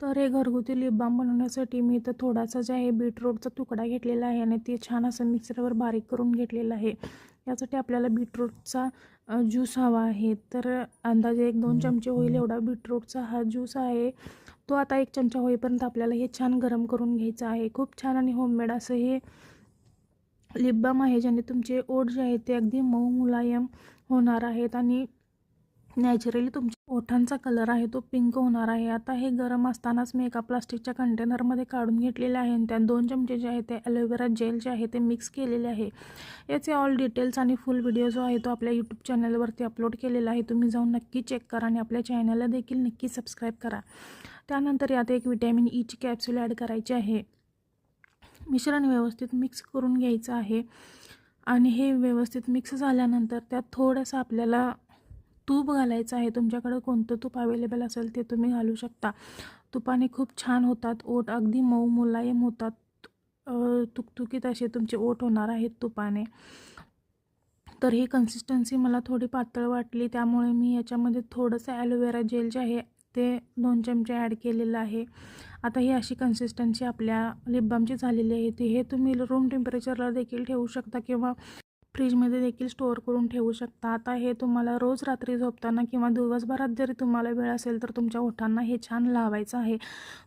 तर हे घरगुती लिप बाम बनवण्यासाठी मी इथं थोडासा जे आहे बीटरूटचा तुकडा घेतलेला आहे आणि ते छान असं मिक्सरवर बारीक करून घेतलेलं आहे. यासाठी आपल्याला बीटरूटचा ज्यूस हवा आहे. तर अंदाजे 1-2 चमचे होईल एवढा बीटरूटचा हा ज्यूस आहे. तो आता 1 चमचा होईपर्यंत आपल्याला हे छान गरम करून घ्यायचं आहे. खूप छान आणि होममेड असं हे लिप बाम आहे, ज्याने तुमचे ओठ जे आहेत ते अगदी मऊ मुलायम होणार आहेत आणि नॅचरली तुमच्या ओठांचा कलर आहे तो पिंक होणार आहे. आता हे गरम असतानाच मी एका प्लास्टिकच्या कंटेनरमध्ये काढून घेतलेले आहे आणि त्यात 2 चमचे जे आहे ते ॲलोवेरा जेल जे आहे ते मिक्स केलेले आहे. याचे ऑल डिटेल्स आणि फुल व्हिडिओ जो आहे तो आपल्या यूट्यूब चॅनलवरती अपलोड केलेला आहे. तुम्ही जाऊन नक्की चेक करा आणि आपल्या चॅनलला देखील नक्की सबस्क्राईब करा. त्यानंतर यात एक व्हिटॅमिन ईची कॅप्सूल ॲड करायची आहे. मिश्रण व्यवस्थित मिक्स करून घ्यायचं आहे आणि हे व्यवस्थित मिक्स झाल्यानंतर त्यात थोडंसं आपल्याला तूप घालायचं आहे. तुमच्याकडे कोणतं तूप अवेलेबल असेल ते तुम्ही घालू शकता. तुपाने खूप छान होतात ओठ, अगदी मऊ मुलायम होतात. तुकतुकीत असे तुमचे ओठ होणार आहेत तुपाने. तर ही कन्सिस्टन्सी मला थोडी पातळ वाटली, त्यामुळे मी याच्यामध्ये थोडंसं ॲलोवेरा जेल जे आहे ते 2 चमचे ॲड केलेलं आहे. आता ही अशी कन्सिस्टन्सी आपल्या लिप बामची झालेली आहे. हे तुम्ही रूम टेम्परेचरला देखील ठेवू शकता किंवा फ्रीजमध्ये देखील स्टोअर करून ठेवू शकता. आता हे तुम्हाला रोज रात्री झोपताना किंवा दिवसभरात जरी तुम्हाला वेळ असेल तर तुमच्या ओठांना हे छान लावायचं आहे.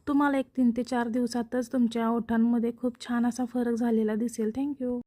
तुम्हाला 1 3 ते 4 दिवसातच तुमच्या ओठांमध्ये खूप छान असा फरक झालेला दिसेल. थँक्यू.